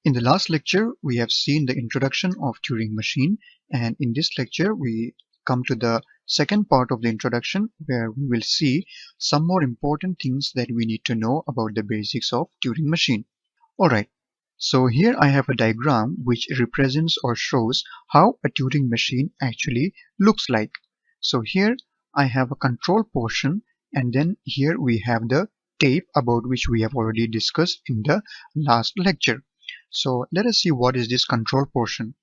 In the last lecture, we have seen the introduction of Turing machine, and in this lecture, we come to the second part of the introduction where we will see some more important things that we need to know about the basics of Turing machine. Alright, so here I have a diagram which represents or shows how a Turing machine actually looks like. So here I have a control portion, and then here we have the tape about which we have already discussed in the last lecture. So let us see what is this control portion.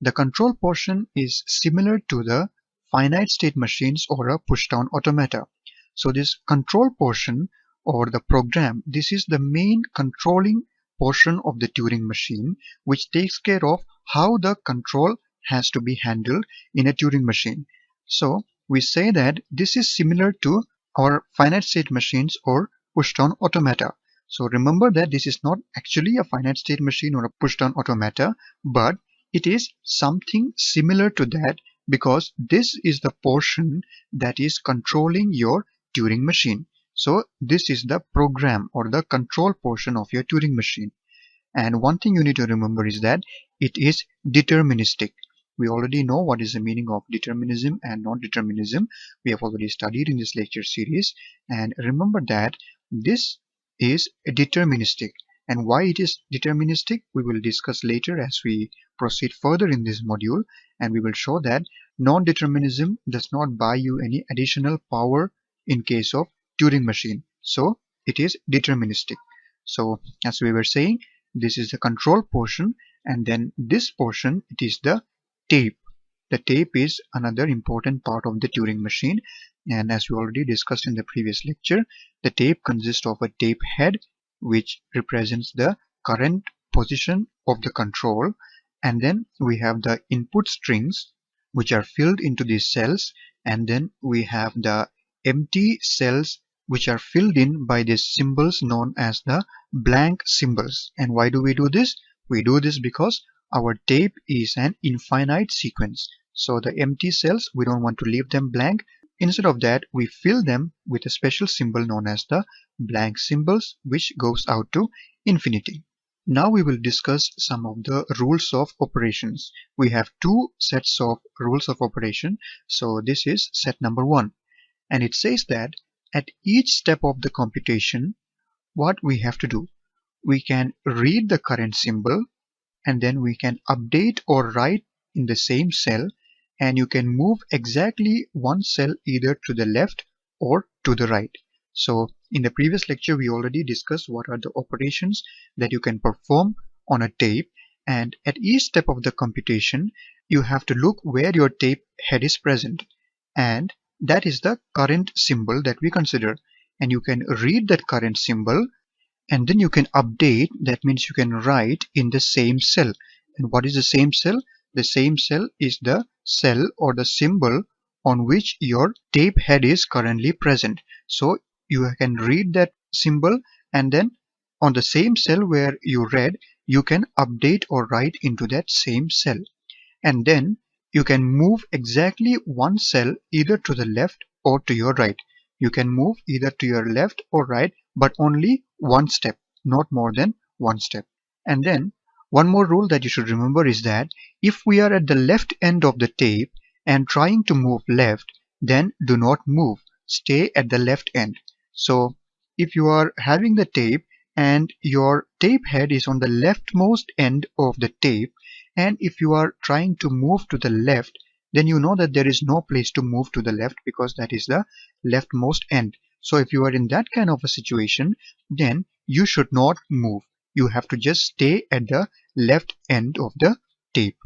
The control portion is similar to the finite state machines or a push-down automata. So this control portion or the program, this is the main controlling portion of the Turing machine, which takes care of how the control has to be handled in a Turing machine. So we say that this is similar to our finite state machines or push-down automata. So remember that this is not actually a finite state machine or a push-down automata, but it is something similar to that because this is the portion that is controlling your Turing machine. So this is the program or the control portion of your Turing machine. And one thing you need to remember is that it is deterministic. We already know what is the meaning of determinism and non-determinism. We have already studied in this lecture series. And remember that this is deterministic. And why it is deterministic, we will discuss later as we proceed further in this module. And we will show that non-determinism does not buy you any additional power in case of Turing machine. So it is deterministic. So as we were saying, this is the control portion, and then this portion, it is the tape. The tape is another important part of the Turing machine, and as we already discussed in the previous lecture, the tape consists of a tape head which represents the current position of the control, and then we have the input strings which are filled into these cells, and then we have the empty cells which are filled in by these symbols known as the blank symbols. And why do we do this? We do this because our tape is an infinite sequence. So the empty cells, we don't want to leave them blank. Instead of that, we fill them with a special symbol known as the blank symbols, which goes out to infinity. Now we will discuss some of the rules of operations. We have two sets of rules of operation. So this is set number 1. And it says that at each step of the computation, what we have to do, we can read the current symbol, and then we can update or write in the same cell, and you can move exactly one cell either to the left or to the right. So in the previous lecture, we already discussed what are the operations that you can perform on a tape, and at each step of the computation, you have to look where your tape head is present, and that is the current symbol that we consider. And you can read that current symbol, and then you can update. That means you can write in the same cell. And what is the same cell? The same cell is the cell or the symbol on which your tape head is currently present. So you can read that symbol, and then on the same cell where you read, you can update or write into that same cell. And then you can move exactly one cell either to the left or to your right. You can move either to your left or right, but only one step, not more than one step. And then one more rule that you should remember is that if we are at the left end of the tape and trying to move left, then do not move. Stay at the left end. So if you are having the tape and your tape head is on the leftmost end of the tape, and if you are trying to move to the left, then you know that there is no place to move to the left because that is the leftmost end. So if you are in that kind of a situation, then you should not move. You have to just stay at the left end of the tape.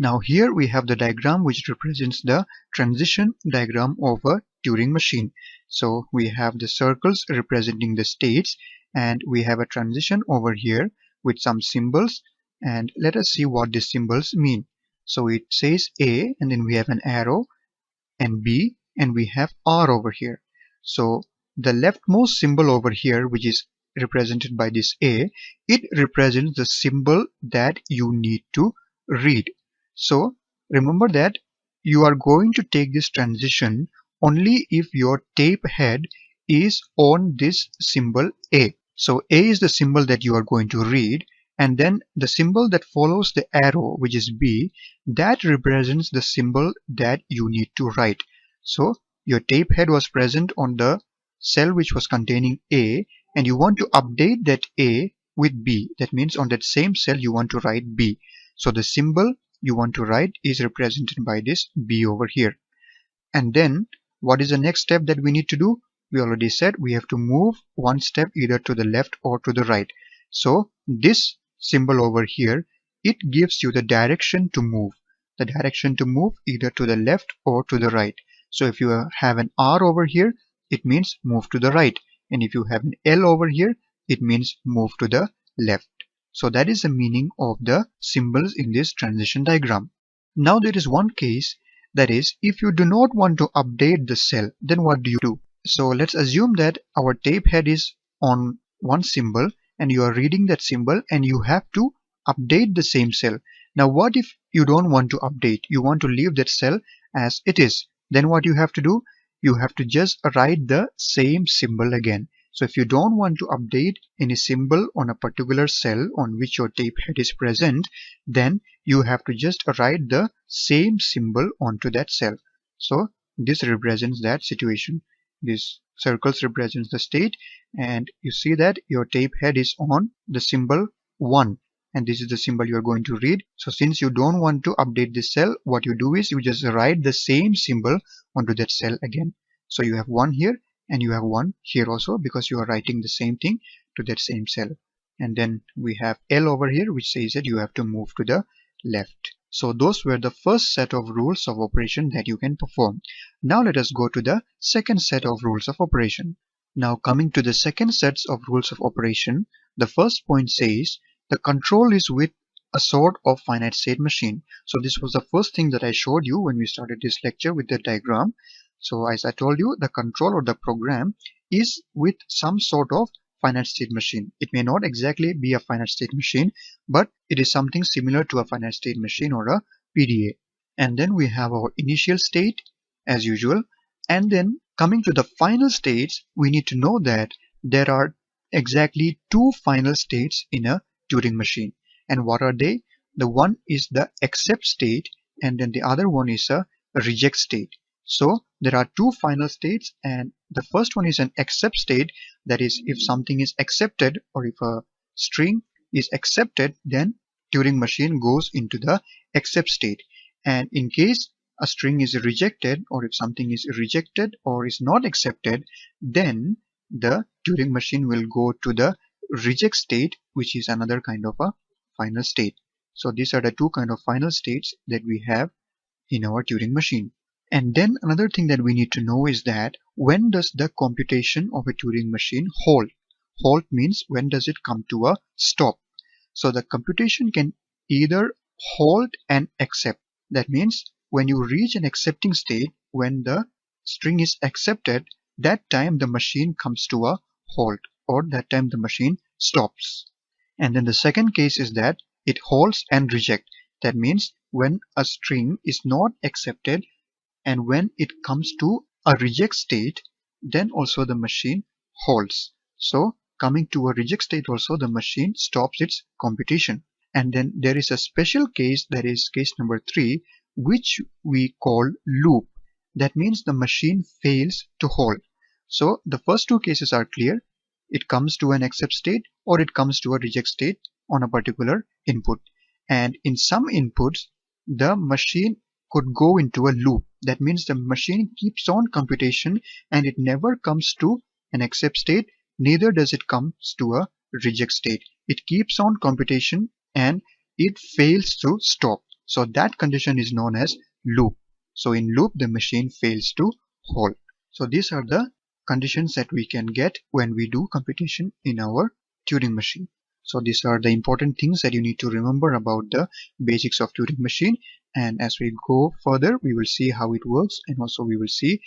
Now here we have the diagram which represents the transition diagram of a Turing machine. So we have the circles representing the states, and we have a transition over here with some symbols, and let us see what these symbols mean. So it says A, and then we have an arrow, and B, and we have R over here. So the leftmost symbol over here, which is represented by this A, it represents the symbol that you need to read. So remember that you are going to take this transition only if your tape head is on this symbol A. So A is the symbol that you are going to read, And then the symbol that follows the arrow, which is B, that represents the symbol that you need to write. So your tape head was present on the cell which was containing A, and you want to update that A with B. That means on that same cell you want to write B. So the symbol you want to write is represented by this B over here. And then what is the next step that we need to do? We already said we have to move one step either to the left or to the right. So this symbol over here, it gives you the direction to move. The direction to move either to the left or to the right. So if you have an R over here, it means move to the right. And if you have an L over here, it means move to the left. So that is the meaning of the symbols in this transition diagram. Now there is one case, that is, if you do not want to update the cell, then what do you do? So let's assume that our tape head is on one symbol and you are reading that symbol and you have to update the same cell. Now what if you don't want to update? You want to leave that cell as it is. Then what you have to do? You have to just write the same symbol again. So if you don't want to update any symbol on a particular cell on which your tape head is present, then you have to just write the same symbol onto that cell. So this represents that situation. This circles represents the state, and you see that your tape head is on the symbol 1, and this is the symbol you are going to read. So since you don't want to update this cell, what you do is you just write the same symbol onto that cell again. So you have 1 here and you have 1 here also, because you are writing the same thing to that same cell. And then we have L over here, which says that you have to move to the left. So those were the first set of rules of operation that you can perform. Now let us go to the second set of rules of operation. Now coming to the second sets of rules of operation, the first point says the control is with a sort of finite state machine. So this was the first thing that I showed you when we started this lecture with the diagram. So as I told you, the control or the program is with some sort of finite state machine. It may not exactly be a finite state machine, but it is something similar to a finite state machine or a PDA. And then we have our initial state as usual. And then coming to the final states, we need to know that there are exactly 2 final states in a Turing machine. And what are they? The one is the accept state, and then the other one is a reject state. So there are 2 final states, and the first one is an accept state. That is, if something is accepted or if a string is accepted, then Turing machine goes into the accept state. And in case a string is rejected, or if something is rejected or is not accepted, then the Turing machine will go to the reject state, which is another kind of a final state. So these are the 2 kind of final states that we have in our Turing machine. And then another thing that we need to know is that when does the computation of a Turing machine halt? Halt means when does it come to a stop. So the computation can either halt and accept. That means when you reach an accepting state, when the string is accepted, that time the machine comes to a halt, or that time the machine stops. And then the second case is that it halts and rejects. That means when a string is not accepted, and when it comes to a reject state, then also the machine halts. So coming to a reject state also, the machine stops its computation. And then there is a special case, that is case number 3, which we call loop. That means the machine fails to halt. So the first 2 cases are clear. It comes to an accept state or it comes to a reject state on a particular input. And in some inputs, the machine could go into a loop. That means the machine keeps on computation and it never comes to an accept state, neither does it come to a reject state. It keeps on computation and it fails to stop. So that condition is known as loop. So in loop, the machine fails to halt. So these are the conditions that we can get when we do computation in our Turing machine. So these are the important things that you need to remember about the basics of Turing machine. And as we go further, we will see how it works, and also we will see